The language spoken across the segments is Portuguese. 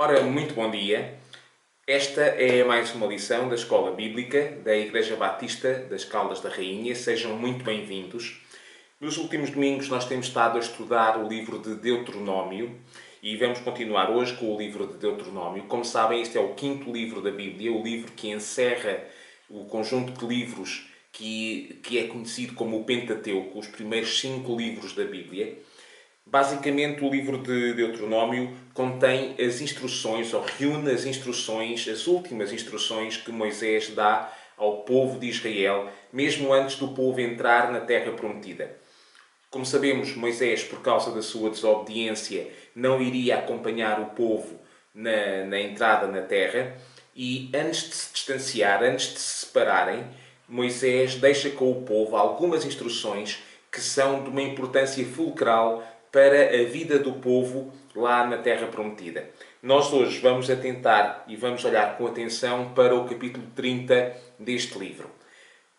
Ora, muito bom dia. Esta é mais uma lição da Escola Bíblica da Igreja Batista das Caldas da Rainha. Sejam muito bem-vindos. Nos últimos domingos nós temos estado a estudar o livro de Deuteronômio e vamos continuar hoje com o livro de Deuteronômio. Como sabem, este é o quinto livro da Bíblia, o livro que encerra o conjunto de livros que é conhecido como o Pentateuco, os primeiros 5 livros da Bíblia. Basicamente, o livro de Deuteronômio contém as instruções, ou reúne as instruções, as últimas instruções que Moisés dá ao povo de Israel, mesmo antes do povo entrar na Terra Prometida. Como sabemos, Moisés, por causa da sua desobediência, não iria acompanhar o povo na entrada na Terra e, antes de se distanciar, antes de se separarem, Moisés deixa com o povo algumas instruções que são de uma importância fulcral para a vida do povo lá na Terra Prometida. Nós hoje vamos atentar e vamos olhar com atenção para o capítulo 30 deste livro.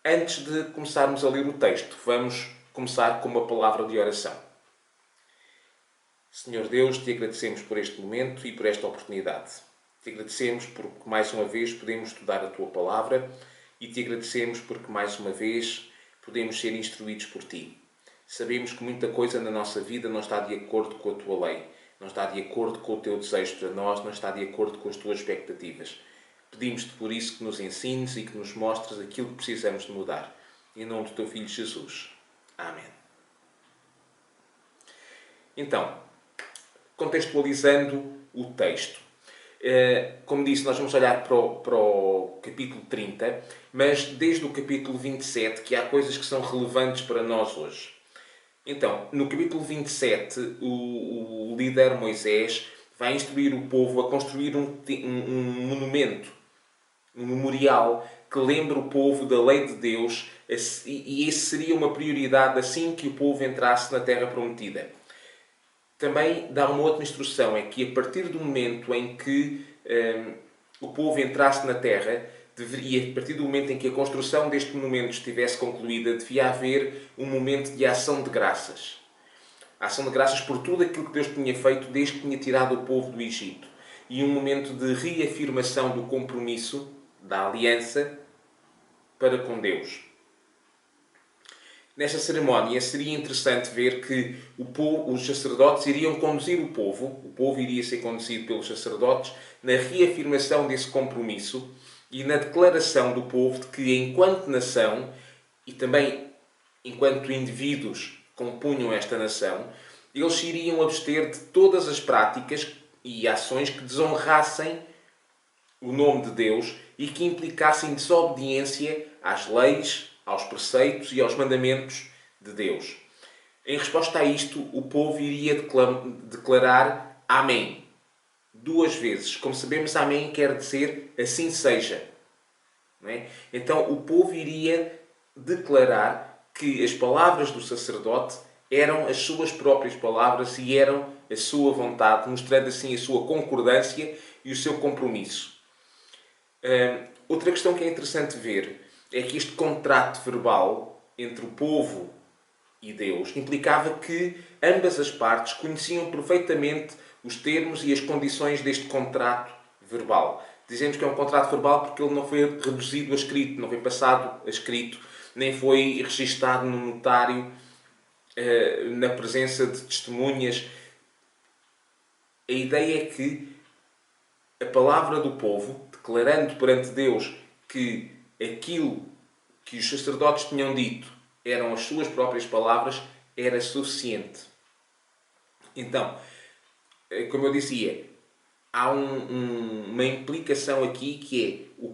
Antes de começarmos a ler o texto, vamos começar com uma palavra de oração. Senhor Deus, te agradecemos por este momento e por esta oportunidade. Te agradecemos porque mais uma vez podemos estudar a tua palavra e te agradecemos porque mais uma vez podemos ser instruídos por ti. Sabemos que muita coisa na nossa vida não está de acordo com a tua lei, não está de acordo com o teu desejo para nós, não está de acordo com as tuas expectativas. Pedimos-te por isso que nos ensines e que nos mostres aquilo que precisamos de mudar. Em nome do teu Filho Jesus. Amém. Então, contextualizando o texto. Como disse, nós vamos olhar para o capítulo 30, mas desde o capítulo 27 que há coisas que são relevantes para nós hoje. Então, no capítulo 27, o líder Moisés vai instruir o povo a construir um monumento, um memorial que lembre o povo da lei de Deus, e esse seria uma prioridade assim que o povo entrasse na Terra Prometida. Também dá uma outra instrução, é que a partir do momento em que o povo entrasse na Terra, a partir do momento em que a construção deste monumento estivesse concluída, devia haver um momento de ação de graças. A ação de graças por tudo aquilo que Deus tinha feito desde que tinha tirado o povo do Egito. E um momento de reafirmação do compromisso, da aliança, para com Deus. Nesta cerimónia seria interessante ver que os sacerdotes iriam conduzir o povo iria ser conduzido pelos sacerdotes, na reafirmação desse compromisso e na declaração do povo de que, enquanto nação e também enquanto indivíduos que compunham esta nação, eles se iriam abster de todas as práticas e ações que desonrassem o nome de Deus e que implicassem desobediência às leis, aos preceitos e aos mandamentos de Deus. Em resposta a isto, o povo iria declarar Amém. 2 vezes. Como sabemos, Amém quer dizer assim seja. Não é? Então, o povo iria declarar que as palavras do sacerdote eram as suas próprias palavras e eram a sua vontade, mostrando assim a sua concordância e o seu compromisso. Outra questão que é interessante ver é que este contrato verbal entre o povo e Deus implicava que ambas as partes conheciam perfeitamente os termos e as condições deste contrato verbal. Dizemos que é um contrato verbal porque ele não foi reduzido a escrito, não foi passado a escrito, nem foi registado no notário na presença de testemunhas. A ideia é que a palavra do povo, declarando perante Deus que aquilo que os sacerdotes tinham dito eram as suas próprias palavras, era suficiente. Então, como eu dizia, há uma implicação aqui que é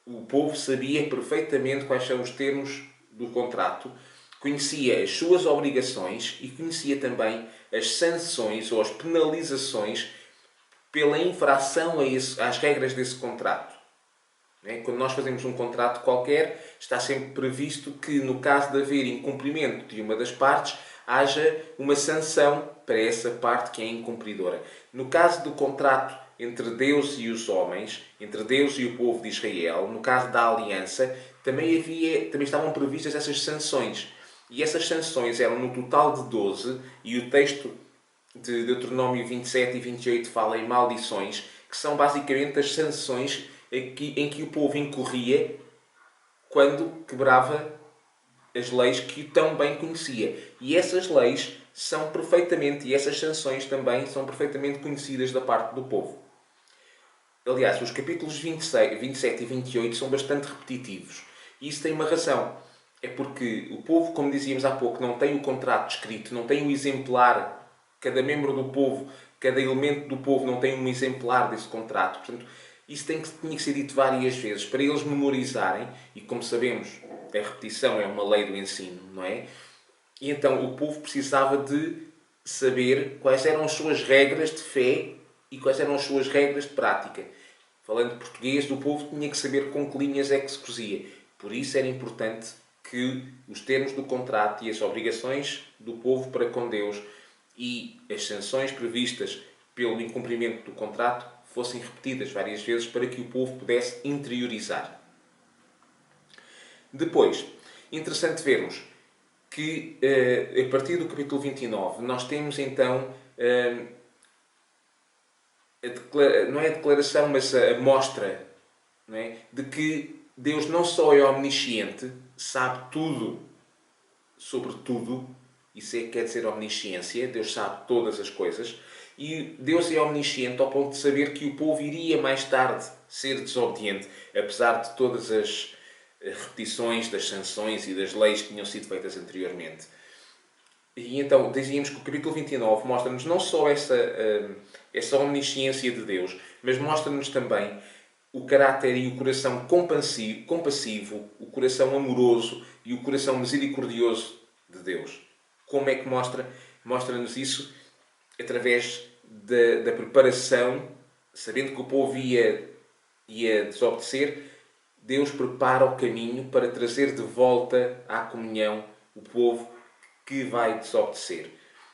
o povo sabia perfeitamente quais são os termos do contrato, conhecia as suas obrigações e conhecia também as sanções ou as penalizações pela infração às regras desse contrato. Quando nós fazemos um contrato qualquer, está sempre previsto que, no caso de haver incumprimento de uma das partes, haja uma sanção para essa parte que é incumpridora. No caso do contrato entre Deus e os homens, entre Deus e o povo de Israel, no caso da aliança, também estavam previstas essas sanções. E essas sanções eram no total de 12, e o texto de Deuteronômio 27 e 28 fala em maldições, que são basicamente as sanções em que o povo incorria quando quebrava as leis que tão bem conhecia. E essas leis são perfeitamente, e essas sanções também são perfeitamente conhecidas da parte do povo. Aliás, os capítulos 26, 27 e 28 são bastante repetitivos. E isso tem uma razão. É porque o povo, como dizíamos há pouco, não tem o contrato escrito, não tem o exemplar. Cada membro do povo, cada elemento do povo não tem um exemplar desse contrato. Portanto, isso tinha que ser dito várias vezes para eles memorizarem. E como sabemos, a repetição é uma lei do ensino, não é? E então o povo precisava de saber quais eram as suas regras de fé e quais eram as suas regras de prática. Falando português, o povo tinha que saber com que linhas é que se cozia. Por isso era importante que os termos do contrato e as obrigações do povo para com Deus e as sanções previstas pelo incumprimento do contrato fossem repetidas várias vezes para que o povo pudesse interiorizar. Depois, interessante vermos que a partir do capítulo 29 nós temos então não é a declaração, mas a mostra, não é? De que Deus não só é omnisciente, sabe tudo sobre tudo, isso é que quer dizer omnisciência, Deus sabe todas as coisas, e Deus é omnisciente ao ponto de saber que o povo iria mais tarde ser desobediente, apesar de todas as repetições das sanções e das leis que tinham sido feitas anteriormente. E então, dizíamos que o capítulo 29 mostra-nos não só essa omnisciência de Deus, mas mostra-nos também o caráter e o coração compassivo, o coração amoroso e o coração misericordioso de Deus. Como é que mostra? Mostra-nos isso através da preparação, sabendo que o povo ia desobedecer, Deus prepara o caminho para trazer de volta à comunhão o povo que vai desobedecer.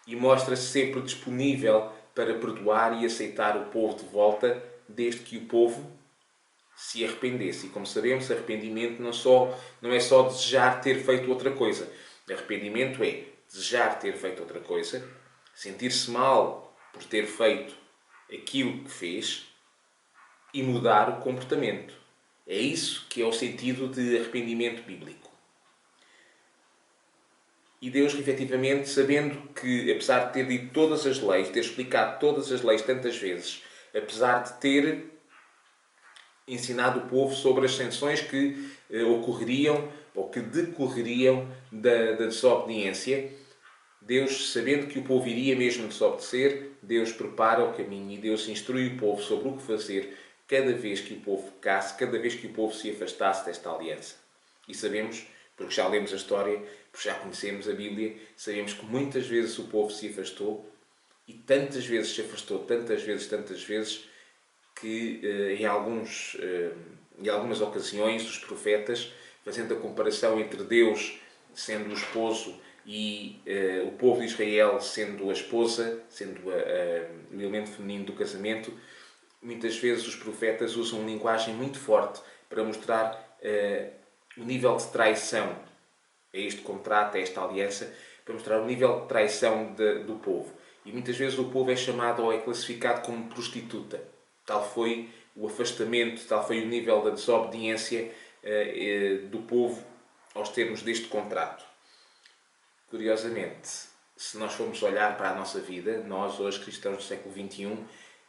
E mostra-se sempre disponível para perdoar e aceitar o povo de volta, desde que o povo se arrependesse. E como sabemos, arrependimento não é só desejar ter feito outra coisa. Arrependimento é desejar ter feito outra coisa, sentir-se mal por ter feito aquilo que fez e mudar o comportamento. É isso que é o sentido de arrependimento bíblico. E Deus, efetivamente, sabendo que, apesar de ter dito todas as leis, ter explicado todas as leis tantas vezes, apesar de ter ensinado o povo sobre as sanções que ocorreriam ou que decorreriam da desobediência, Deus, sabendo que o povo iria mesmo desobedecer, Deus prepara o caminho e Deus instrui o povo sobre o que fazer cada vez que o povo pecasse, cada vez que o povo se afastasse desta aliança. E sabemos, porque já lemos a história, porque já conhecemos a Bíblia, sabemos que muitas vezes o povo se afastou e tantas vezes se afastou, tantas vezes, que em algumas ocasiões os profetas, fazendo a comparação entre Deus sendo o esposo e o povo de Israel sendo a esposa, sendo o elemento feminino do casamento, muitas vezes os profetas usam uma linguagem muito forte para mostrar o nível de traição a este contrato, a esta aliança, para mostrar o nível de traição do povo. E muitas vezes o povo é chamado ou é classificado como prostituta. Tal foi o afastamento, tal foi o nível da desobediência do povo aos termos deste contrato. Curiosamente, se nós formos olhar para a nossa vida, nós hoje cristãos do século XXI,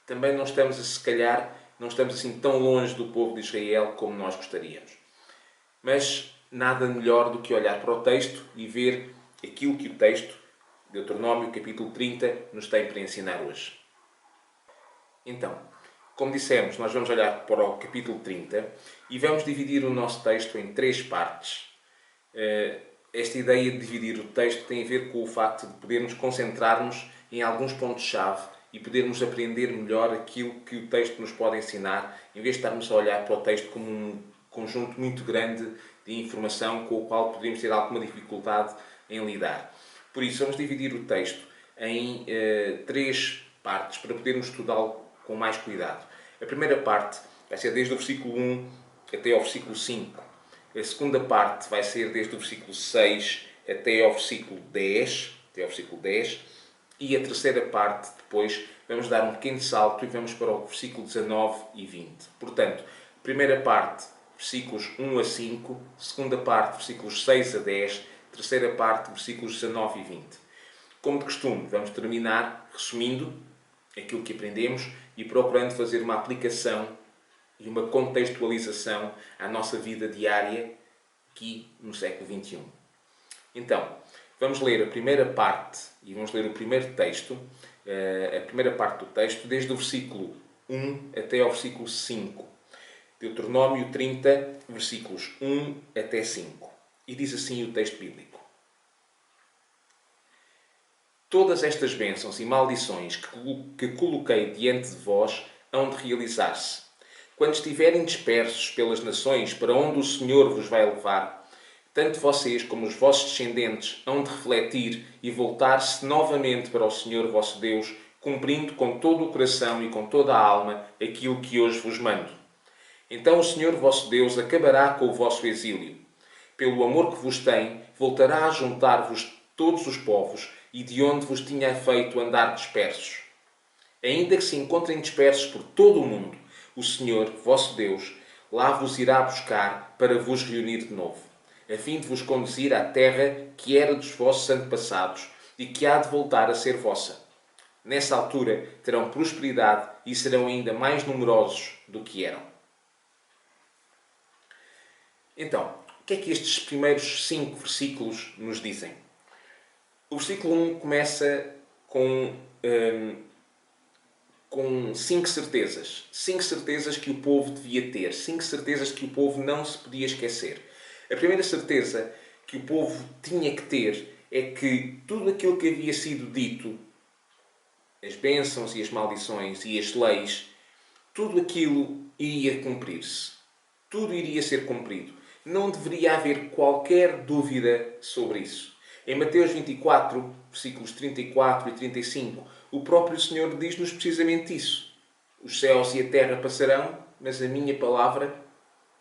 também não estamos, se calhar, não estamos assim tão longe do povo de Israel como nós gostaríamos. Mas nada melhor do que olhar para o texto e ver aquilo que o texto, Deuteronômio capítulo 30, nos tem para ensinar hoje. Então, como dissemos, nós vamos olhar para o capítulo 30 e vamos dividir o nosso texto em 3 partes. Esta ideia de dividir o texto tem a ver com o facto de podermos concentrar-nos em alguns pontos-chave e podermos aprender melhor aquilo que o texto nos pode ensinar, em vez de estarmos a olhar para o texto como um conjunto muito grande de informação com o qual podemos ter alguma dificuldade em lidar. Por isso, vamos dividir o texto em 3 partes para podermos estudá-lo com mais cuidado. A primeira parte vai ser desde o versículo 1 até ao versículo 5. A segunda parte vai ser desde o versículo 6 até ao versículo 10. E a terceira parte, depois, vamos dar um pequeno salto e vamos para o versículo 19 e 20. Portanto, primeira parte, versículos 1 a 5. Segunda parte, versículos 6 a 10. Terceira parte, versículos 19 e 20. Como de costume, vamos terminar resumindo aquilo que aprendemos e procurando fazer uma aplicação e uma contextualização à nossa vida diária aqui no século XXI. Então, vamos ler a primeira parte e vamos ler o primeiro texto, a primeira parte do texto, desde o versículo 1 até ao versículo 5. Deuteronômio 30, versículos 1 até 5. E diz assim o texto bíblico. Todas estas bênçãos e maldições que coloquei diante de vós hão de realizar-se. Quando estiverem dispersos pelas nações para onde o Senhor vos vai levar, tanto vocês como os vossos descendentes hão de refletir e voltar-se novamente para o Senhor vosso Deus, cumprindo com todo o coração e com toda a alma aquilo que hoje vos mando. Então o Senhor vosso Deus acabará com o vosso exílio. Pelo amor que vos tem, voltará a juntar-vos todos os povos e de onde vos tinha feito andar dispersos. Ainda que se encontrem dispersos por todo o mundo, o Senhor, vosso Deus, lá vos irá buscar para vos reunir de novo, a fim de vos conduzir à terra que era dos vossos antepassados e que há de voltar a ser vossa. Nessa altura terão prosperidade e serão ainda mais numerosos do que eram. Então, o que é que estes primeiros 5 versículos nos dizem? O versículo 1 começa com 5 certezas. 5 certezas que o povo devia ter. 5 certezas que o povo não se podia esquecer. A primeira certeza que o povo tinha que ter é que tudo aquilo que havia sido dito, as bênçãos e as maldições e as leis, tudo aquilo iria cumprir-se. Tudo iria ser cumprido. Não deveria haver qualquer dúvida sobre isso. Em Mateus 24, versículos 34 e 35, o próprio Senhor diz-nos precisamente isso. Os céus e a terra passarão, mas a minha palavra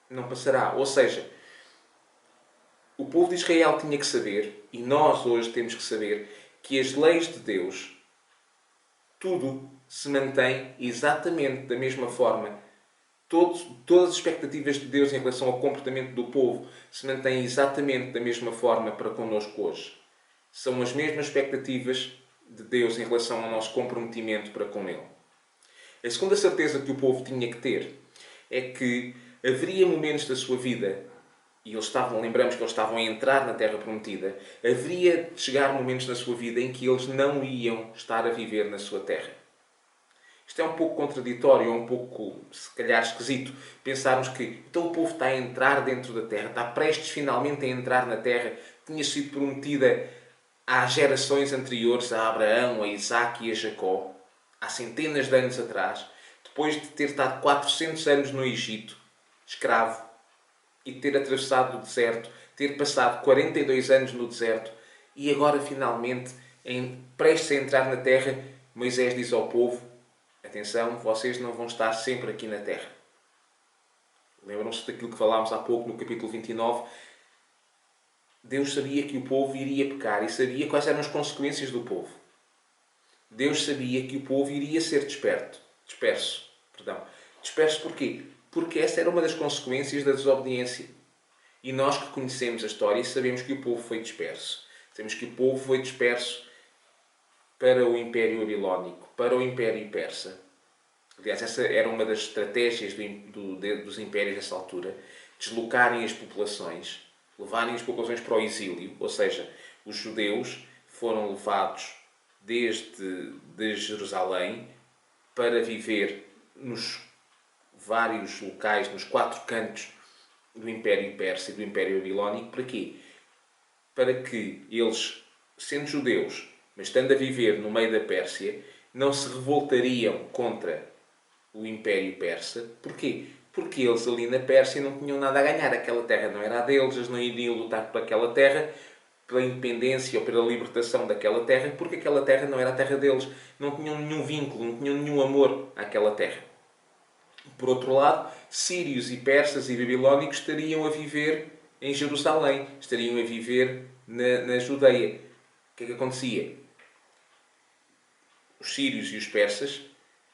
não passará. Ou seja, o povo de Israel tinha que saber, e nós hoje temos que saber, que as leis de Deus, tudo se mantém exatamente da mesma forma. Todas as expectativas de Deus em relação ao comportamento do povo se mantêm exatamente da mesma forma para connosco hoje. São as mesmas expectativas de Deus em relação ao nosso comprometimento para com Ele. A segunda certeza que o povo tinha que ter é que haveria momentos da sua vida, e lembramos que eles estavam a entrar na Terra Prometida, haveria de chegar momentos na sua vida em que eles não iam estar a viver na sua terra. Isto é um pouco contraditório, é um pouco, se calhar, esquisito. Pensarmos que então o povo está a entrar dentro da terra, está prestes finalmente a entrar na terra, tinha sido prometida às gerações anteriores, a Abraão, a Isaac e a Jacó, há centenas de anos atrás, depois de ter estado 400 anos no Egito, escravo, e ter atravessado o deserto, ter passado 42 anos no deserto, e agora finalmente, prestes a entrar na terra, Moisés diz ao povo: atenção, vocês não vão estar sempre aqui na terra. Lembram-se daquilo que falámos há pouco no capítulo 29? Deus sabia que o povo iria pecar e sabia quais eram as consequências do povo. Deus sabia que o povo iria ser disperso. Disperso porquê? Porque essa era uma das consequências da desobediência. E nós que conhecemos a história sabemos que o povo foi disperso. Sabemos que o povo foi disperso para o Império Babilónico, para o Império Persa. Aliás, essa era uma das estratégias dos impérios nessa altura. Deslocarem as populações, levarem as populações para o exílio. Ou seja, os judeus foram levados desde Jerusalém para viver nos vários locais, nos 4 cantos do Império Persa e do Império Babilónico. Para quê? Para que eles, sendo judeus, mas estando a viver no meio da Pérsia, não se revoltariam contra o Império Persa. Porquê? Porque eles ali na Pérsia não tinham nada a ganhar. Aquela terra não era a deles, eles não iriam lutar por aquela terra, pela independência ou pela libertação daquela terra, porque aquela terra não era a terra deles. Não tinham nenhum vínculo, não tinham nenhum amor àquela terra. Por outro lado, sírios e persas e babilónicos estariam a viver em Jerusalém, estariam a viver na Judeia. O que é que acontecia? os sírios e os persas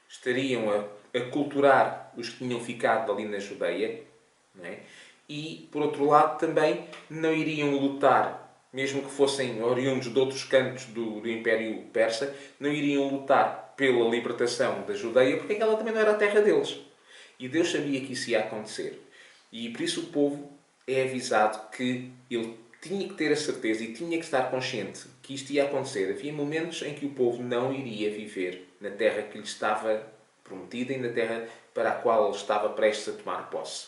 estariam a culturar os que tinham ficado ali na Judeia, não é? E, por outro lado, também não iriam lutar, mesmo que fossem oriundos de outros cantos do Império Persa, não iriam lutar pela libertação da Judeia, porque aquela também não era a terra deles. E Deus sabia que isso ia acontecer. E por isso o povo é avisado que ele tinha que ter a certeza e tinha que estar consciente que isto ia acontecer. Havia momentos em que o povo não iria viver na terra que lhe estava prometida e na terra para a qual ele estava prestes a tomar posse.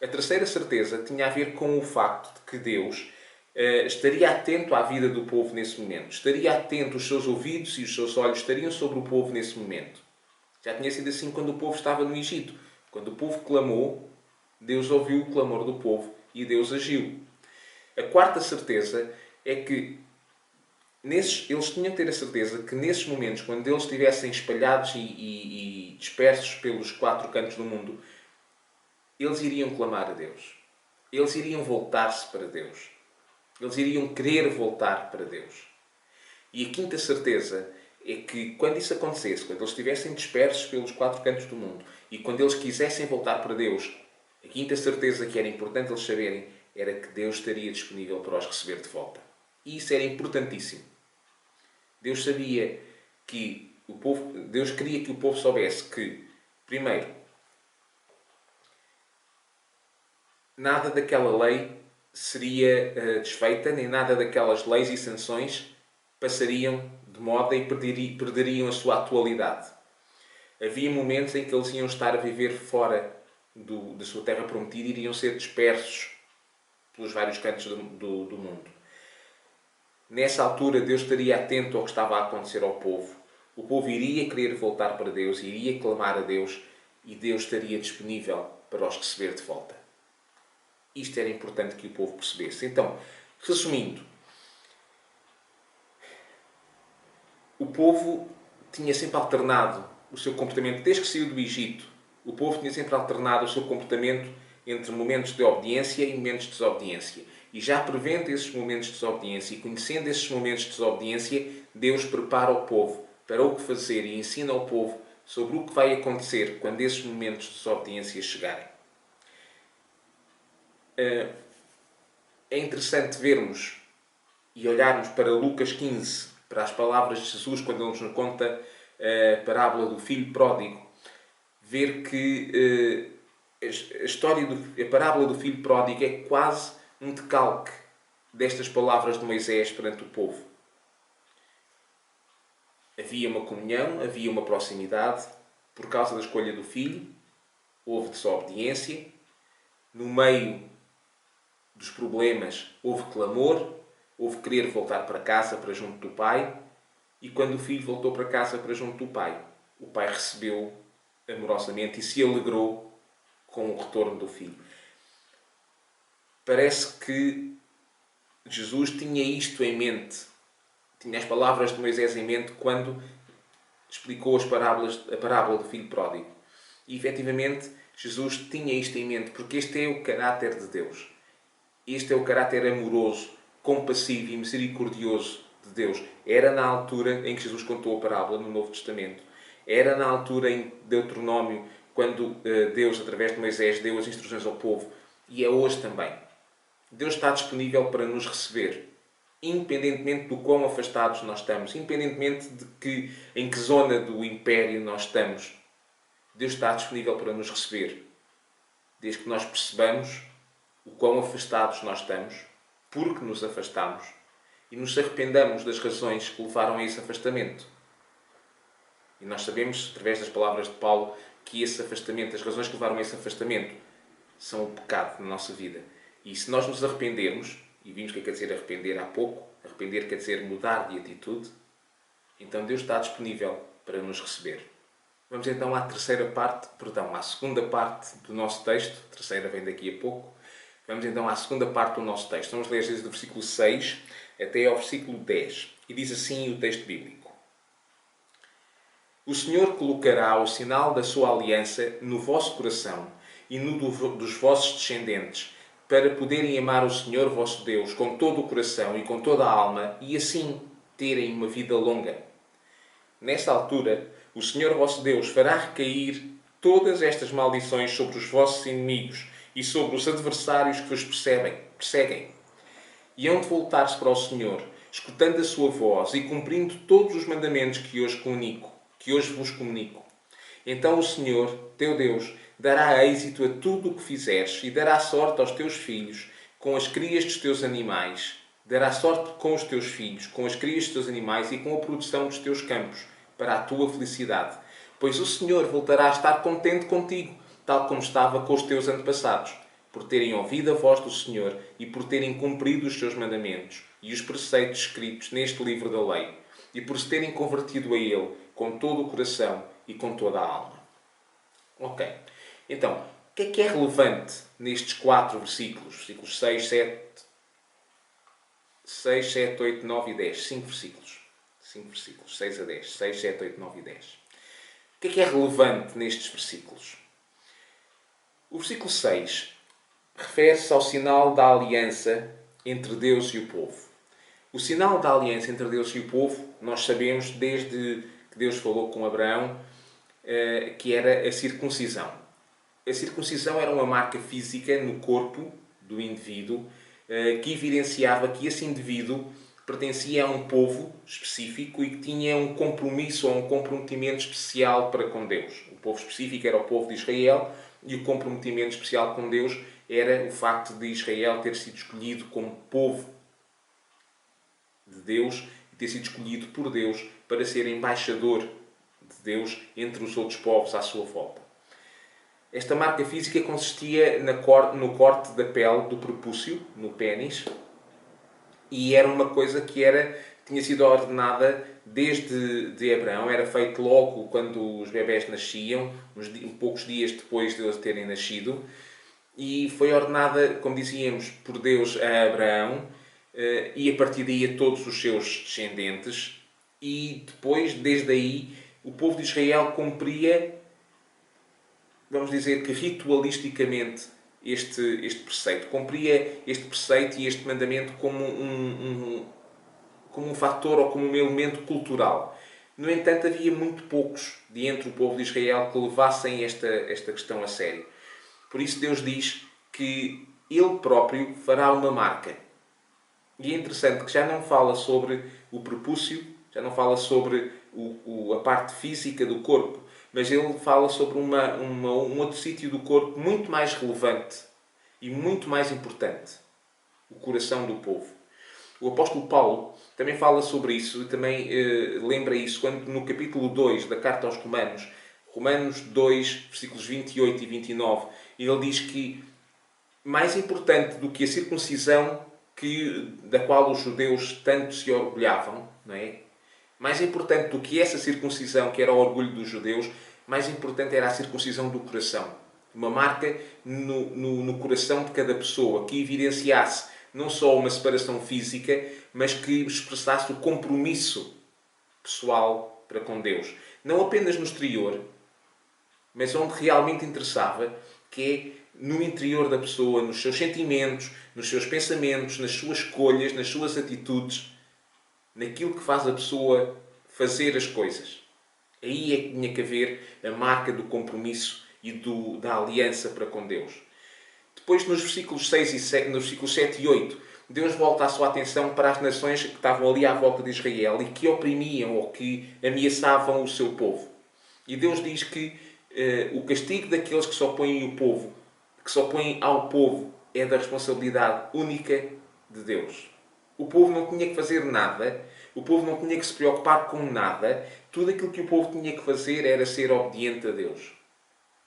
A terceira certeza tinha a ver com o facto de que Deus estaria atento à vida do povo nesse momento. Estaria atento, os seus ouvidos e os seus olhos estariam sobre o povo nesse momento. Já tinha sido assim quando o povo estava no Egito. Quando o povo clamou, Deus ouviu o clamor do povo e Deus agiu. A quarta certeza é que eles tinham que ter a certeza que nesses momentos, quando eles estivessem espalhados e dispersos pelos 4 cantos do mundo, eles iriam clamar a Deus. Eles iriam voltar-se para Deus. Eles iriam querer voltar para Deus. E a quinta certeza é que quando isso acontecesse, quando eles estivessem dispersos pelos 4 cantos do mundo e quando eles quisessem voltar para Deus, a quinta certeza que era importante eles saberem era que Deus estaria disponível para os receber de volta. E isso era importantíssimo. Deus sabia que Deus queria que o povo soubesse que, primeiro, nada daquela lei seria desfeita, nem nada daquelas leis e sanções passariam de moda e perderiam a sua atualidade. Havia momentos em que eles iam estar a viver fora da sua terra prometida e iriam ser dispersos pelos vários cantos do mundo. Nessa altura, Deus estaria atento ao que estava a acontecer ao povo. O povo iria querer voltar para Deus, iria clamar a Deus e Deus estaria disponível para os receber de volta. Isto era importante que o povo percebesse. Então, resumindo, o povo tinha sempre alternado o seu comportamento, desde que saiu do Egito, o povo tinha sempre alternado o seu comportamento entre momentos de obediência e momentos de desobediência. E já prevendo esses momentos de desobediência e conhecendo esses momentos de desobediência, Deus prepara o povo para o que fazer e ensina ao povo sobre o que vai acontecer quando esses momentos de desobediência chegarem. É interessante vermos e olharmos para Lucas 15, para as palavras de Jesus, quando ele nos conta a parábola do filho pródigo, ver que a parábola do filho pródigo é quase um decalque destas palavras de Moisés perante o povo. Havia uma comunhão, havia uma proximidade, por causa da escolha do filho, houve desobediência, no meio dos problemas houve clamor, houve querer voltar para casa, para junto do pai, e quando o filho voltou para casa, para junto do pai, o pai recebeu amorosamente e se alegrou com o retorno do filho. Parece que Jesus tinha isto em mente, tinha as palavras de Moisés em mente quando explicou a parábola do filho pródigo. E efetivamente Jesus tinha isto em mente, porque este é o caráter de Deus. Este é o caráter amoroso, compassivo e misericordioso de Deus. Era na altura em que Jesus contou a parábola no Novo Testamento. Era na altura em Deuteronômio, quando Deus, através de Moisés, deu as instruções ao povo. E é hoje também. Deus está disponível para nos receber, independentemente do quão afastados nós estamos, independentemente de em que zona do império nós estamos. Deus está disponível para nos receber, desde que nós percebamos o quão afastados nós estamos, porque nos afastamos, e nos arrependamos das razões que levaram a esse afastamento. E nós sabemos, através das palavras de Paulo, que esse afastamento, as razões que levaram a esse afastamento, são o pecado na nossa vida. E se nós nos arrependermos, e vimos o que quer dizer arrepender há pouco, arrepender quer dizer mudar de atitude, então Deus está disponível para nos receber. Vamos então à à segunda parte do nosso texto. A terceira vem daqui a pouco. Vamos então à segunda parte do nosso texto. Vamos ler desde o versículo 6 até ao versículo 10. E diz assim o texto bíblico: O Senhor colocará o sinal da sua aliança no vosso coração e no dos vossos descendentes, para poderem amar o Senhor vosso Deus com todo o coração e com toda a alma, e assim terem uma vida longa. Nessa altura, o Senhor vosso Deus fará recair todas estas maldições sobre os vossos inimigos e sobre os adversários que vos perseguem. E hão de voltar-se para o Senhor, escutando a sua voz e cumprindo todos os mandamentos que hoje vos comunico. Então o Senhor, teu Deus, dará êxito a tudo o que fizeres e dará sorte aos teus filhos com as crias dos teus animais. Dará sorte com os teus filhos, com as crias dos teus animais e com a produção dos teus campos, para a tua felicidade. Pois o Senhor voltará a estar contente contigo, tal como estava com os teus antepassados, por terem ouvido a voz do Senhor e por terem cumprido os seus mandamentos e os preceitos escritos neste livro da lei, e por se terem convertido a Ele com todo o coração e com toda a alma. Ok. Então, o que é relevante nestes 4 versículos? Versículos 6, 7, 8, 9 e 10. 5 versículos. 5 versículos. 6 a 10. 6, 7, 8, 9 e 10. O que é relevante nestes versículos? O versículo 6 refere-se ao sinal da aliança entre Deus e o povo. O sinal da aliança entre Deus e o povo, nós sabemos desde que Deus falou com Abraão, que era a circuncisão. A circuncisão era uma marca física no corpo do indivíduo que evidenciava que esse indivíduo pertencia a um povo específico e que tinha um compromisso ou um comprometimento especial para com Deus. O povo específico era o povo de Israel e o comprometimento especial com Deus era o facto de Israel ter sido escolhido como povo de Deus e ter sido escolhido por Deus para ser embaixador de Deus entre os outros povos à sua volta. Esta marca física consistia no corte da pele do prepúcio, no pénis, e era uma coisa que tinha sido ordenada desde Abraão, era feito logo quando os bebés nasciam, poucos dias depois de eles terem nascido, e foi ordenada, como dizíamos, por Deus a Abraão, e a partir daí a todos os seus descendentes, e depois, desde aí, o povo de Israel cumpria, vamos dizer que ritualisticamente, este preceito. Cumpria este preceito e este mandamento como um fator ou como um elemento cultural. No entanto, havia muito poucos de entre o povo de Israel que levassem esta questão a sério. Por isso Deus diz que Ele próprio fará uma marca. E é interessante que já não fala sobre o prepúcio, já não fala sobre a parte física do corpo, mas ele fala sobre um outro sítio do corpo muito mais relevante e muito mais importante. O coração do povo. O apóstolo Paulo também fala sobre isso e também lembra isso quando no capítulo 2 da carta aos Romanos, Romanos 2, versículos 28 e 29, ele diz que mais importante do que a circuncisão da qual os judeus tanto se orgulhavam, não é? Mais importante do que essa circuncisão, que era o orgulho dos judeus, mais importante era a circuncisão do coração. Uma marca no coração de cada pessoa, que evidenciasse não só uma separação física, mas que expressasse o compromisso pessoal para com Deus. Não apenas no exterior, mas onde realmente interessava, que é no interior da pessoa, nos seus sentimentos, nos seus pensamentos, nas suas escolhas, nas suas atitudes, naquilo que faz a pessoa fazer as coisas. Aí é que tinha que haver a marca do compromisso e da aliança para com Deus. Depois, nos versículos 6 e 7, nos versículos 7 e 8, Deus volta a sua atenção para as nações que estavam ali à volta de Israel e que oprimiam ou que ameaçavam o seu povo. E Deus diz que o castigo daqueles que se opõem ao povo é da responsabilidade única de Deus. O povo não tinha que fazer nada, o povo não tinha que se preocupar com nada, tudo aquilo que o povo tinha que fazer era ser obediente a Deus.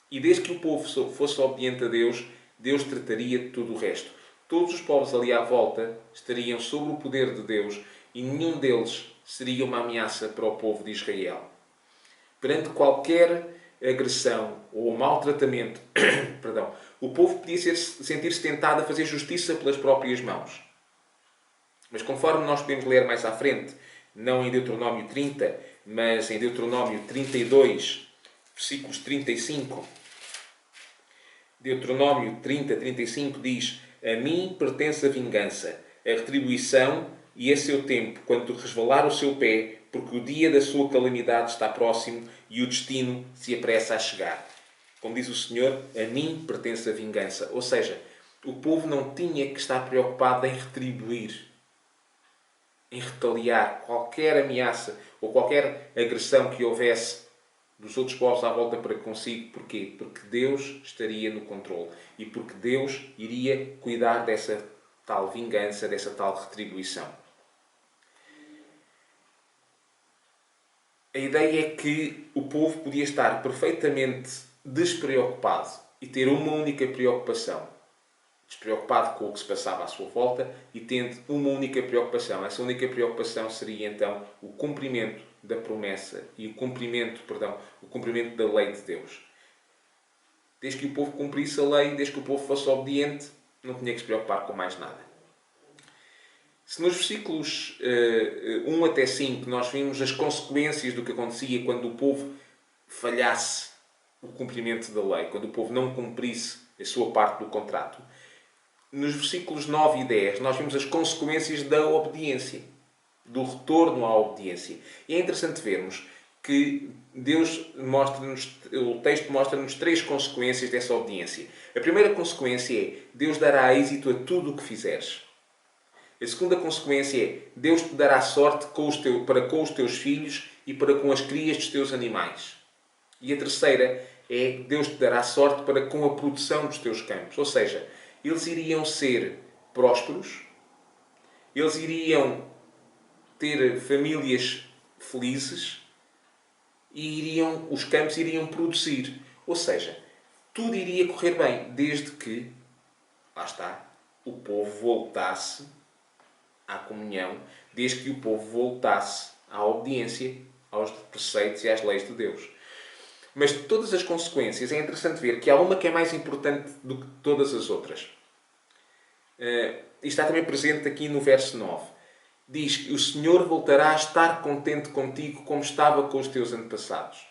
E desde que o povo fosse obediente a Deus, Deus trataria de tudo o resto. Todos os povos ali à volta estariam sob o poder de Deus e nenhum deles seria uma ameaça para o povo de Israel. Perante qualquer agressão ou maltratamento, o povo podia sentir-se tentado a fazer justiça pelas próprias mãos. Mas conforme nós podemos ler mais à frente, não em Deuteronômio 30, mas em Deuteronômio 32, versículos 35, Deuteronômio 30, 35 diz: a mim pertence a vingança, a retribuição e a seu tempo, quando resvalar o seu pé, porque o dia da sua calamidade está próximo e o destino se apressa a chegar. Como diz o Senhor, a mim pertence a vingança. Ou seja, o povo não tinha que estar preocupado em retribuir, em retaliar qualquer ameaça ou qualquer agressão que houvesse dos outros povos à volta para consigo. Porquê? Porque Deus estaria no controle e porque Deus iria cuidar dessa tal vingança, dessa tal retribuição. A ideia é que o povo podia estar perfeitamente despreocupado e ter uma única preocupação. Despreocupado com o que se passava à sua volta e tendo uma única preocupação. Essa única preocupação seria então o cumprimento da promessa e o cumprimento da lei de Deus. Desde que o povo cumprisse a lei, desde que o povo fosse obediente, não tinha que se preocupar com mais nada. Se nos versículos 1 até 5 nós vimos as consequências do que acontecia quando o povo falhasse o cumprimento da lei, quando o povo não cumprisse a sua parte do contrato, nos versículos 9 e 10 nós vimos as consequências da obediência, do retorno à obediência. E é interessante vermos que o texto mostra-nos 3 consequências dessa obediência. A primeira consequência é: Deus dará êxito a tudo o que fizeres. A segunda consequência é: Deus te dará sorte para com os teus filhos e para com as crias dos teus animais. E a terceira é: Deus te dará sorte para com a produção dos teus campos. Ou seja, eles iriam ser prósperos, eles iriam ter famílias felizes e os campos iriam produzir. Ou seja, tudo iria correr bem, desde que, lá está, o povo voltasse à comunhão, desde que o povo voltasse à obediência aos preceitos e às leis de Deus. Mas de todas as consequências é interessante ver que há uma que é mais importante do que todas as outras. E está também presente aqui no verso 9. Diz que o Senhor voltará a estar contente contigo como estava com os teus antepassados.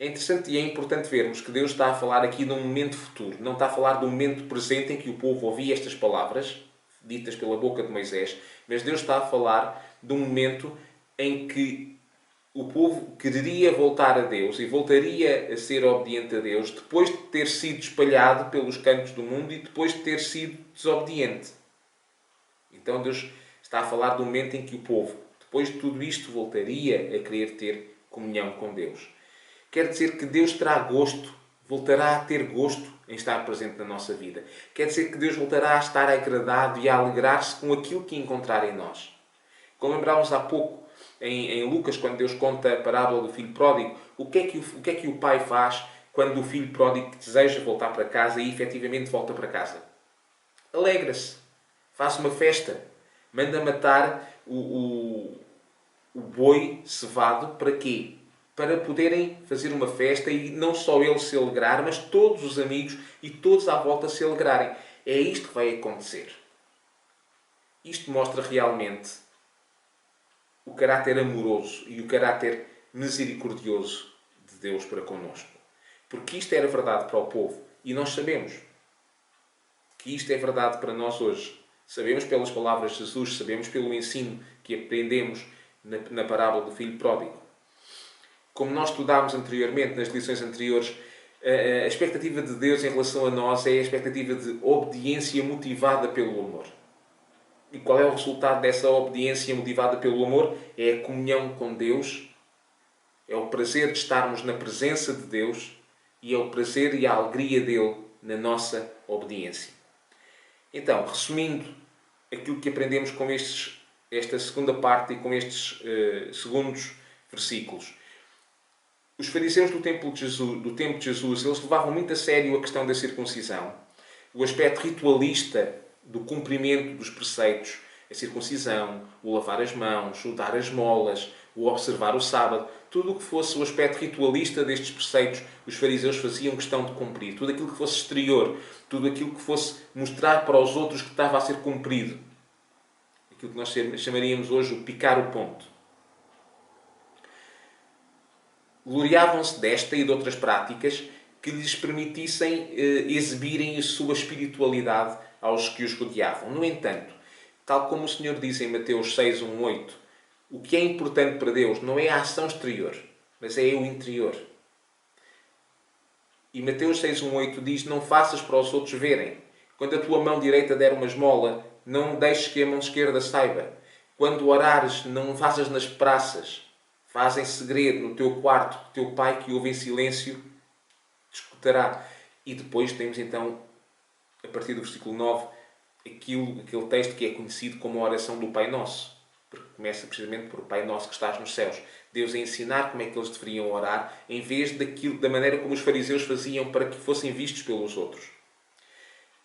É interessante e é importante vermos que Deus está a falar aqui de um momento futuro. Não está a falar do momento presente em que o povo ouvia estas palavras ditas pela boca de Moisés, mas Deus está a falar de um momento em que o povo quereria voltar a Deus e voltaria a ser obediente a Deus depois de ter sido espalhado pelos cantos do mundo e depois de ter sido desobediente. Então Deus está a falar do momento em que o povo, depois de tudo isto, voltaria a querer ter comunhão com Deus. Quer dizer que Deus terá gosto, voltará a ter gosto em estar presente na nossa vida. Quer dizer que Deus voltará a estar agradado e a alegrar-se com aquilo que encontrar em nós. Como lembrámos há pouco, em Lucas, quando Deus conta a parábola do filho pródigo, o que é que o pai faz quando o filho pródigo deseja voltar para casa e efetivamente volta para casa? Alegra-se, faz uma festa, manda matar o boi cevado. Para quê? Para poderem fazer uma festa e não só ele se alegrar, mas todos os amigos e todos à volta se alegrarem. É isto que vai acontecer. Isto mostra realmente o caráter amoroso e o caráter misericordioso de Deus para connosco. Porque isto era verdade para o povo e nós sabemos que isto é verdade para nós hoje. Sabemos pelas palavras de Jesus, sabemos pelo ensino que aprendemos na parábola do filho pródigo. Como nós estudámos anteriormente, nas lições anteriores, a expectativa de Deus em relação a nós é a expectativa de obediência motivada pelo amor. E qual é o resultado dessa obediência motivada pelo amor? É a comunhão com Deus, é o prazer de estarmos na presença de Deus e é o prazer e a alegria dele na nossa obediência. Então, resumindo aquilo que aprendemos com esta segunda parte e com estes segundos versículos. Os fariseus do tempo de Jesus, eles levavam muito a sério a questão da circuncisão. O aspecto ritualista do cumprimento dos preceitos, a circuncisão, o lavar as mãos, o dar as esmolas, o observar o sábado, tudo o que fosse o aspecto ritualista destes preceitos, os fariseus faziam questão de cumprir. Tudo aquilo que fosse exterior, tudo aquilo que fosse mostrar para os outros que estava a ser cumprido. Aquilo que nós chamaríamos hoje o picar o ponto. Gloriavam-se desta e de outras práticas que lhes permitissem exibirem a sua espiritualidade aos que os rodeavam. No entanto, tal como o Senhor diz em Mateus 6, 1, 8, O que é importante para Deus não é a ação exterior, mas é o interior. E Mateus 6,18 diz: não faças para os outros verem. Quando a tua mão direita der uma esmola, não deixes que a mão esquerda saiba. Quando orares, não faças nas praças. Faz em segredo, no teu quarto. O teu pai que ouve em silêncio te escutará. E depois temos então, a partir do versículo 9, aquele texto que é conhecido como a oração do Pai Nosso. Porque começa precisamente por o Pai Nosso que estás nos céus. Deus a ensinar como é que eles deveriam orar, em vez da maneira como os fariseus faziam para que fossem vistos pelos outros.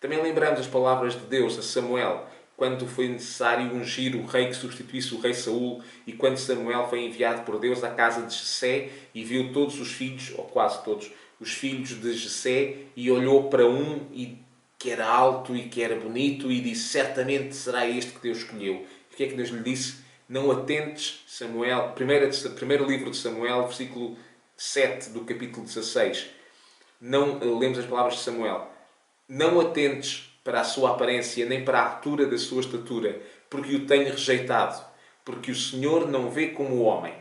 Também lembramos as palavras de Deus a Samuel, quando foi necessário ungir o rei que substituísse o rei Saul, e quando Samuel foi enviado por Deus à casa de Jessé e viu todos os filhos, ou quase todos, os filhos de Jessé, e olhou para um que era alto e que era bonito e disse: certamente será este que Deus escolheu. E o que é que Deus lhe disse? Não atentes, Samuel, primeiro livro de Samuel, versículo 7 do capítulo 16. Não, lemos as palavras de Samuel. Não atentes para a sua aparência, nem para a altura da sua estatura, porque o tenho rejeitado. Porque o Senhor não vê como o homem,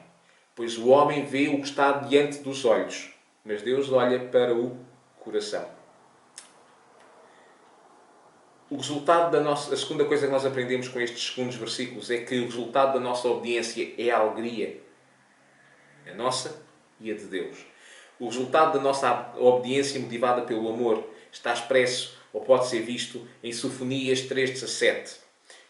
pois o homem vê o que está diante dos olhos, mas Deus olha para o coração. O resultado a segunda coisa que nós aprendemos com estes segundos versículos é que o resultado da nossa obediência é a alegria. A nossa e a de Deus. O resultado da nossa obediência motivada pelo amor está expresso, ou pode ser visto, em Sofonias 3,17.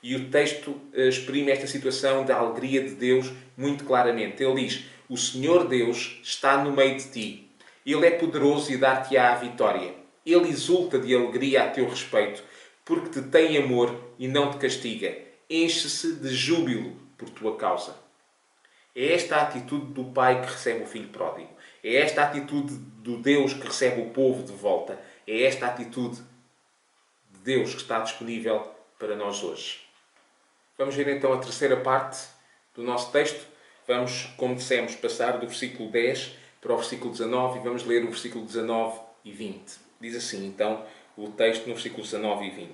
E o texto exprime esta situação da alegria de Deus muito claramente. Ele diz: o Senhor Deus está no meio de ti. Ele é poderoso e dar-te-á a vitória. Ele exulta de alegria a teu respeito, porque te tem amor e não te castiga. Enche-se de júbilo por tua causa. É esta a atitude do pai que recebe o filho pródigo. É esta a atitude do Deus que recebe o povo de volta. É esta a atitude de Deus que está disponível para nós hoje. Vamos ver então a terceira parte do nosso texto. Vamos, como dissemos, passar do versículo 10 para o versículo 19 e vamos ler o versículo 19 e 20. Diz assim, então, o texto no versículo 19 e 20.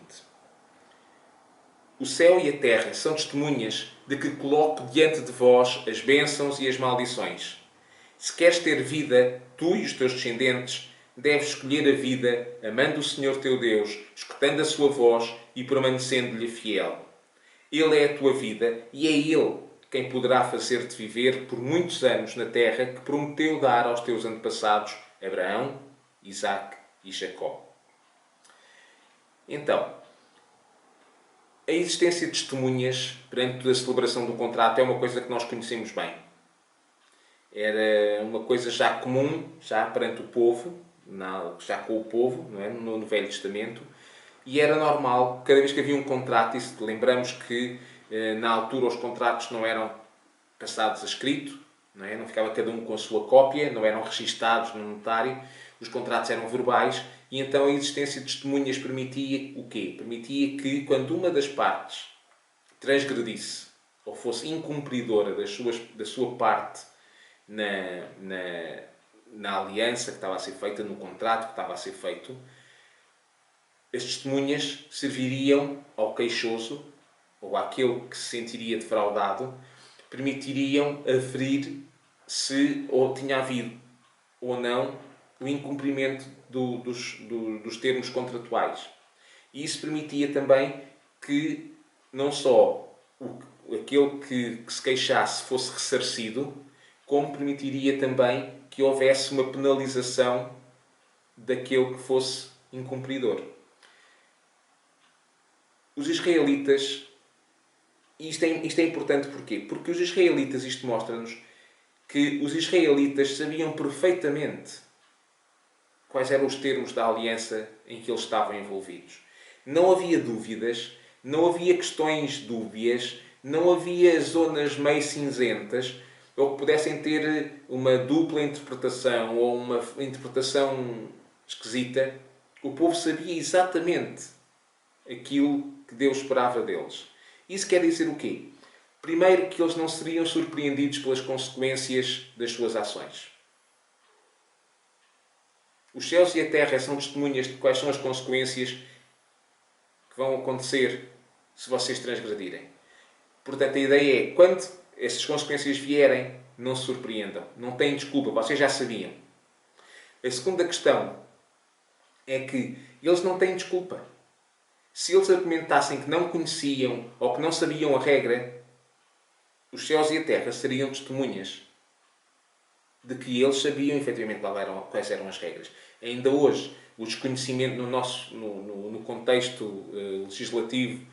O céu e a terra são testemunhas de que coloco diante de vós as bênçãos e as maldições. Se queres ter vida, tu e os teus descendentes, deves escolher a vida, amando o Senhor teu Deus, escutando a sua voz e permanecendo-lhe fiel. Ele é a tua vida e é Ele quem poderá fazer-te viver por muitos anos na terra que prometeu dar aos teus antepassados, Abraão, Isaque e Jacó. Então, a existência de testemunhas perante a celebração do contrato é uma coisa que nós conhecemos bem. Era uma coisa já comum, já perante o povo, já com o povo, não é? No Velho Testamento, e era normal, cada vez que havia um contrato, e se lembramos que na altura os contratos não eram passados a escrito, não é? Não ficava cada um com a sua cópia, não eram registados no notário, os contratos eram verbais, e então a existência de testemunhas permitia o quê? Permitia que, quando uma das partes transgredisse ou fosse incumpridora da sua parte na aliança que estava a ser feita, no contrato que estava a ser feito, as testemunhas serviriam ao queixoso ou àquele que se sentiria defraudado, permitiriam aferir se ou tinha havido ou não o incumprimento dos termos contratuais. E isso permitia também que não só aquele que se queixasse fosse ressarcido, como permitiria também que houvesse uma penalização daquele que fosse incumpridor. Os israelitas, e isto é importante porquê? Porque os israelitas, isto mostra-nos que os israelitas sabiam perfeitamente quais eram os termos da aliança em que eles estavam envolvidos. Não havia dúvidas, não havia questões dúbias, não havia zonas meio cinzentas ou que pudessem ter uma dupla interpretação ou uma interpretação esquisita. O povo sabia exatamente aquilo que Deus esperava deles. Isso quer dizer o quê? Primeiro, que eles não seriam surpreendidos pelas consequências das suas ações. Os céus e a terra são testemunhas de quais são as consequências que vão acontecer se vocês transgredirem. Portanto, a ideia é, quando essas consequências vierem, não se surpreendam. Não têm desculpa, vocês já sabiam. A segunda questão é que eles não têm desculpa. Se eles argumentassem que não conheciam ou que não sabiam a regra, os céus e a terra seriam testemunhas de que eles sabiam efetivamente quais eram as regras. Ainda hoje, o desconhecimento no contexto legislativo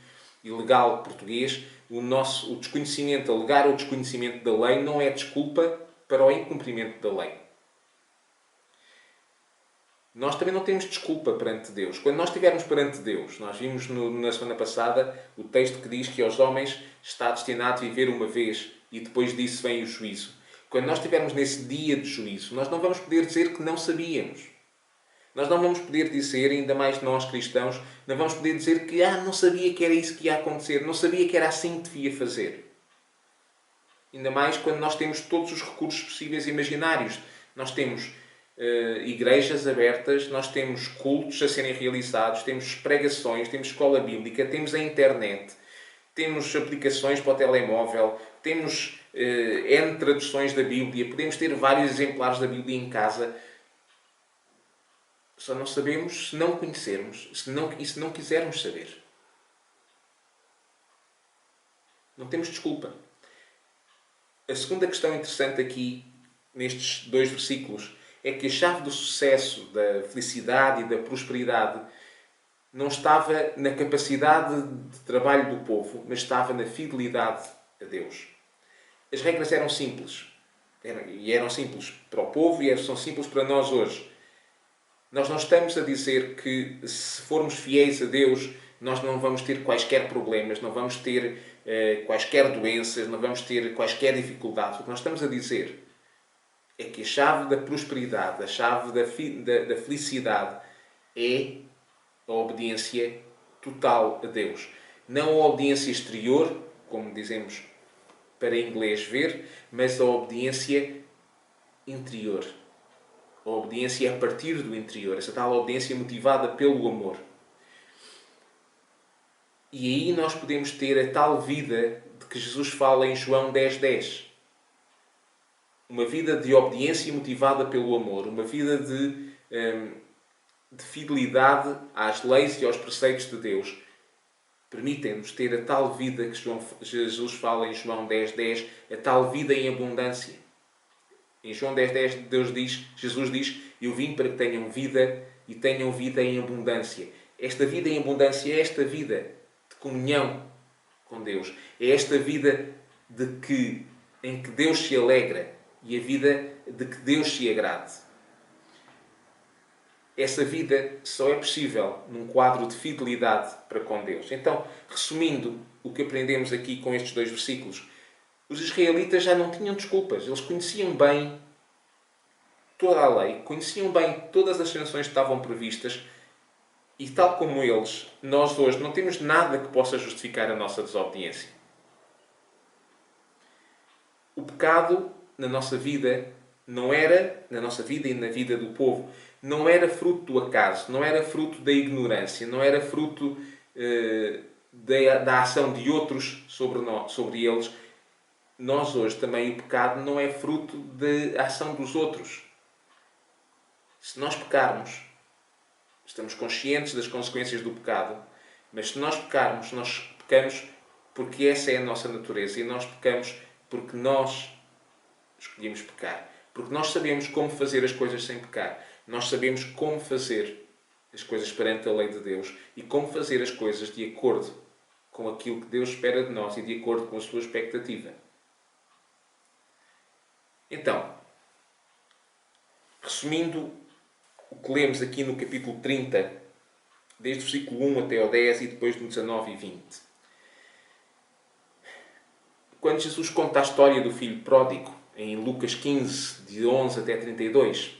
e legal português, o desconhecimento, alegar o desconhecimento da lei não é desculpa para o incumprimento da lei. Nós também não temos desculpa perante Deus. Quando nós estivermos perante Deus, nós vimos na semana passada o texto que diz que aos homens está destinado a viver uma vez e depois disso vem o juízo. Quando nós estivermos nesse dia de juízo, nós não vamos poder dizer que não sabíamos. Nós não vamos poder dizer, ainda mais nós cristãos, não vamos poder dizer que não sabia que era isso que ia acontecer, não sabia que era assim que devia fazer. Ainda mais quando nós temos todos os recursos possíveis e imaginários. Nós temos igrejas abertas, nós temos cultos a serem realizados, temos pregações, temos escola bíblica, temos a internet, temos aplicações para o telemóvel, temos N traduções da Bíblia, podemos ter vários exemplares da Bíblia em casa. Só não sabemos se não conhecermos e se não quisermos saber. Não temos desculpa. A segunda questão interessante aqui, nestes 2 versículos, é que a chave do sucesso, da felicidade e da prosperidade não estava na capacidade de trabalho do povo, mas estava na fidelidade a Deus. As regras eram simples. Eram simples para o povo e são simples para nós hoje. Nós não estamos a dizer que se formos fiéis a Deus, nós não vamos ter quaisquer problemas, não vamos ter quaisquer doenças, não vamos ter quaisquer dificuldades. O que nós estamos a dizer é que a chave da prosperidade, a chave da felicidade é a obediência total a Deus. Não a obediência exterior, como dizemos para em inglês ver, mas a obediência interior. A obediência a partir do interior. Essa tal obediência motivada pelo amor. E aí nós podemos ter a tal vida de que Jesus fala em João 10:10. Uma vida de obediência motivada pelo amor. Uma vida de fidelidade às leis e aos preceitos de Deus. Permitem-nos ter a tal vida que Jesus fala em João 10:10. A tal vida em abundância. Em João 10:10 Jesus diz: eu vim para que tenham vida e tenham vida em abundância. Esta vida em abundância é esta vida de comunhão com Deus. É esta vida em que Deus se alegra e a vida de que Deus se agrade. Essa vida só é possível num quadro de fidelidade para com Deus. Então, resumindo o que aprendemos aqui com estes 2 versículos, os israelitas já não tinham desculpas. Eles conheciam bem toda a lei, conheciam bem todas as sanções que estavam previstas e, tal como eles, nós hoje não temos nada que possa justificar a nossa desobediência. O pecado na nossa vida não era, na nossa vida e na vida do povo, não era fruto do acaso, não era fruto da ignorância, não era fruto da ação de outros sobre eles. Nós hoje também o pecado não é fruto da ação dos outros. Se nós pecarmos, estamos conscientes das consequências do pecado, mas se nós pecarmos, nós pecamos porque essa é a nossa natureza e nós pecamos porque nós escolhemos pecar. Porque nós sabemos como fazer as coisas sem pecar. Nós sabemos como fazer as coisas perante a lei de Deus e como fazer as coisas de acordo com aquilo que Deus espera de nós e de acordo com a sua expectativa. Então, resumindo o que lemos aqui no capítulo 30, desde o versículo 1 até ao 10 e depois do 19 e 20. Quando Jesus conta a história do filho pródigo, em Lucas 15, de 11 até 32,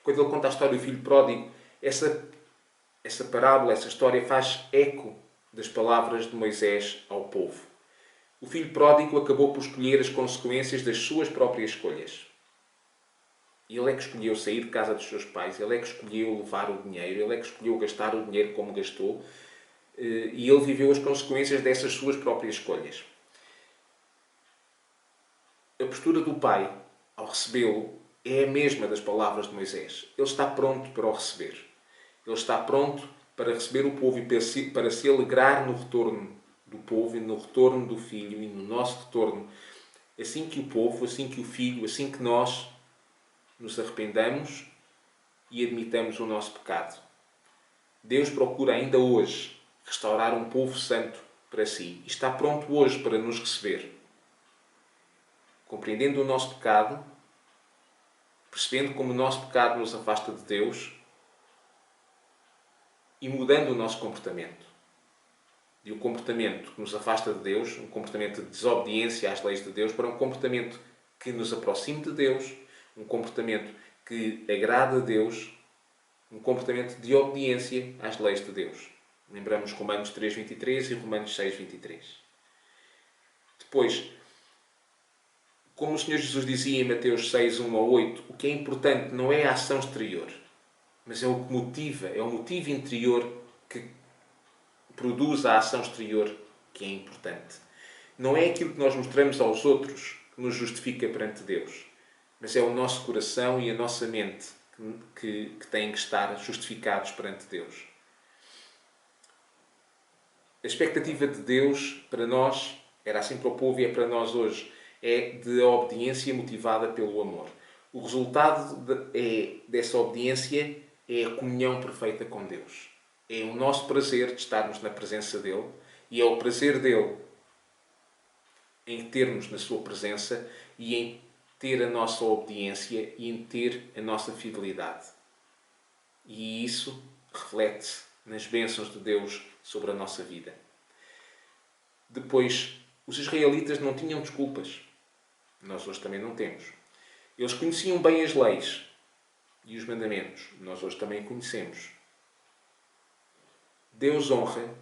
quando ele conta a história do filho pródigo, essa parábola, essa história faz eco das palavras de Moisés ao povo. O filho pródigo acabou por escolher as consequências das suas próprias escolhas. Ele é que escolheu sair de casa dos seus pais, ele é que escolheu levar o dinheiro, ele é que escolheu gastar o dinheiro como gastou, e ele viveu as consequências dessas suas próprias escolhas. a postura do pai, ao recebê-lo, é a mesma das palavras de Moisés. Ele está pronto para o receber. Ele está pronto para receber o povo e para se alegrar no retorno do povo e no retorno do filho e no nosso retorno. Assim que o povo, assim que o filho, assim que nós nos arrependamos e admitamos o nosso pecado. Deus procura ainda hoje restaurar um povo santo para si e está pronto hoje para nos receber. Compreendendo o nosso pecado, percebendo como o nosso pecado nos afasta de Deus e mudando o nosso comportamento. De um comportamento que nos afasta de Deus, um comportamento de desobediência às leis de Deus, para um comportamento que nos aproxime de Deus, um comportamento que agrada a Deus, um comportamento de obediência às leis de Deus. Lembramos Romanos 3:23 e Romanos 6:23. Depois, como o Senhor Jesus dizia em Mateus 6:1-8, o que é importante não é a ação exterior, mas é o que motiva, é o motivo interior que produz a ação exterior que é importante. Não é aquilo que nós mostramos aos outros que nos justifica perante Deus, mas é o nosso coração e a nossa mente que têm que estar justificados perante Deus. A expectativa de Deus para nós, era assim para o povo e é para nós hoje, é de obediência motivada pelo amor. O resultado dessa obediência é a comunhão perfeita com Deus. É o nosso prazer de estarmos na presença dEle e é o prazer dEle em termos na sua presença e em ter a nossa obediência e em ter a nossa fidelidade. E isso reflete-se nas bênçãos de Deus sobre a nossa vida. Depois, os israelitas não tinham desculpas. Nós hoje também não temos. Eles conheciam bem as leis e os mandamentos. Nós hoje também conhecemos. Deus honra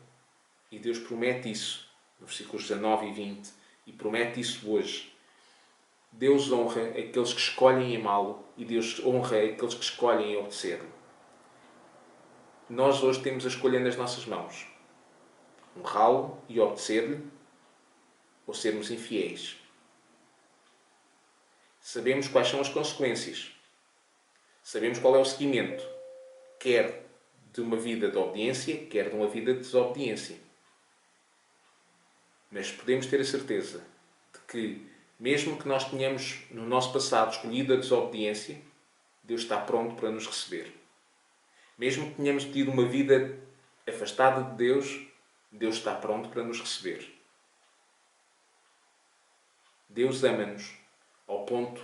e Deus promete isso no versículos 19 e 20 e promete isso hoje. Deus honra aqueles que escolhem amá-lo e Deus honra aqueles que escolhem obedecer-lhe. Nós hoje temos a escolha nas nossas mãos. Honrá-lo e obedecer-lhe ou sermos infiéis. Sabemos quais são as consequências. Sabemos qual é o seguimento, quer de uma vida de obediência, quer de uma vida de desobediência. Mas podemos ter a certeza de que, mesmo que nós tenhamos no nosso passado escolhido a desobediência, Deus está pronto para nos receber. Mesmo que tenhamos tido uma vida afastada de Deus, Deus está pronto para nos receber. Deus ama-nos ao ponto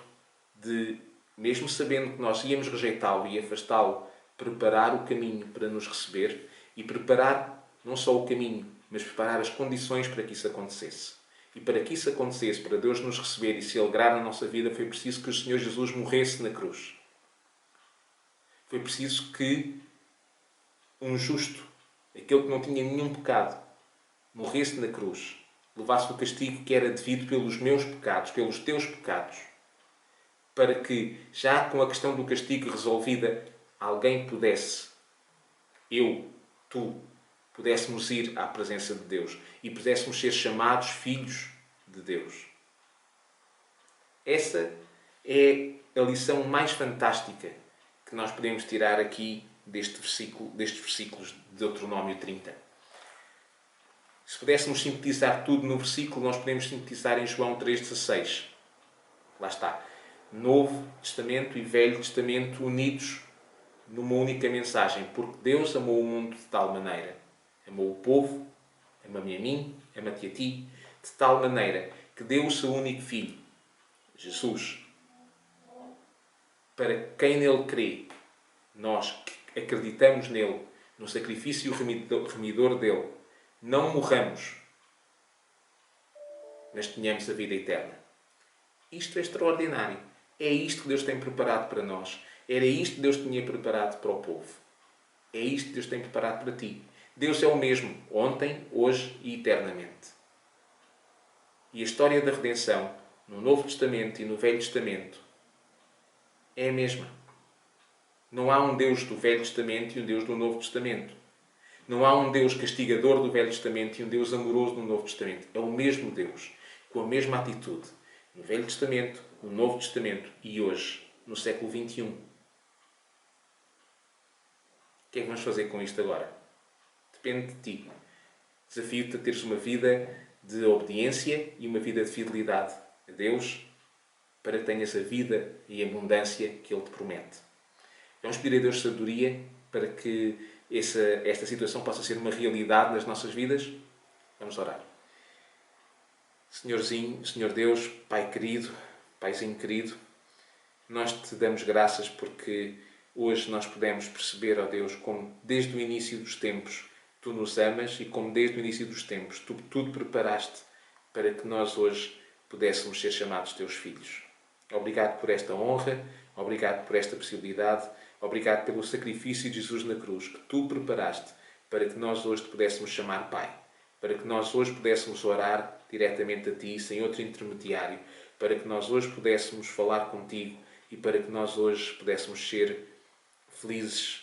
de, mesmo sabendo que nós íamos rejeitá-lo e afastá-lo, preparar o caminho para nos receber e preparar não só o caminho, mas preparar as condições para que isso acontecesse. E para que isso acontecesse, para Deus nos receber e se alegrar na nossa vida, foi preciso que o Senhor Jesus morresse na cruz. Foi preciso que um justo, aquele que não tinha nenhum pecado, morresse na cruz, levasse o castigo que era devido pelos meus pecados, pelos teus pecados, para que, já com a questão do castigo resolvida, alguém pudesse, eu, tu, pudéssemos ir à presença de Deus e pudéssemos ser chamados filhos de Deus. Essa é a lição mais fantástica que nós podemos tirar aqui destes versículos de Deuteronômio 30. Se pudéssemos sintetizar tudo no versículo, nós podemos sintetizar em João 3,16. Lá está. Novo Testamento e Velho Testamento unidos numa única mensagem. Porque Deus amou o mundo de tal maneira. Amou o povo, ama-me a mim, ama-te a ti, de tal maneira que deu o seu único Filho, Jesus, para quem nele crê, nós que acreditamos nele, no sacrifício remidor dele, não morramos, mas tenhamos a vida eterna. Isto é extraordinário. É isto que Deus tem preparado para nós. Era isto que Deus tinha preparado para o povo. É isto que Deus tem preparado para ti. Deus é o mesmo, ontem, hoje e eternamente. E a história da redenção, no Novo Testamento e no Velho Testamento, é a mesma. Não há um Deus do Velho Testamento e um Deus do Novo Testamento. Não há um Deus castigador do Velho Testamento e um Deus amoroso no Novo Testamento. É o mesmo Deus, com a mesma atitude. no Velho Testamento, no Novo Testamento e hoje, no século XXI. O que é que vamos fazer com isto agora? Depende de ti. Desafio-te a teres uma vida de obediência e uma vida de fidelidade a Deus, para que tenhas a vida e a abundância que Ele te promete. Vamos pedir a Deus sabedoria para que esta situação possa ser uma realidade nas nossas vidas? Vamos orar. Senhorzinho, Senhor Deus, Pai querido, Paizinho querido, nós te damos graças porque hoje nós podemos perceber, ó Deus, como desde o início dos tempos Tu nos amas e como desde o início dos tempos Tu tudo preparaste para que nós hoje pudéssemos ser chamados Teus filhos. Obrigado por esta honra, obrigado por esta possibilidade, obrigado pelo sacrifício de Jesus na cruz que Tu preparaste para que nós hoje te pudéssemos chamar Pai, para que nós hoje pudéssemos orar diretamente a Ti, sem outro intermediário, para que nós hoje pudéssemos falar contigo e para que nós hoje pudéssemos ser felizes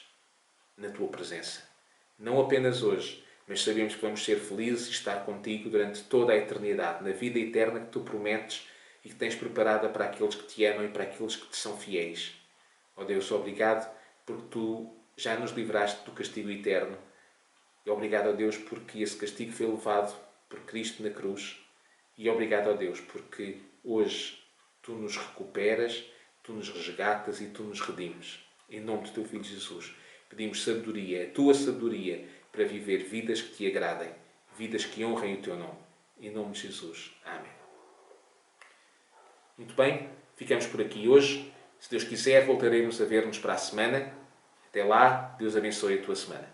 na Tua presença. Não apenas hoje, mas sabemos que vamos ser felizes e estar contigo durante toda a eternidade, na vida eterna que Tu prometes e que tens preparada para aqueles que Te amam e para aqueles que Te são fiéis. Ó Deus, obrigado porque Tu já nos livraste do castigo eterno. E obrigado, ó Deus, porque esse castigo foi levado por Cristo na cruz. E obrigado, ó Deus, porque hoje Tu nos recuperas, Tu nos resgatas e Tu nos redimes. Em nome do Teu Filho Jesus, pedimos sabedoria, a Tua sabedoria, para viver vidas que Te agradem, vidas que honrem o Teu nome. Em nome de Jesus. Amém. Muito bem, ficamos por aqui hoje. Se Deus quiser, voltaremos a ver-nos para a semana. Até lá, Deus abençoe a tua semana.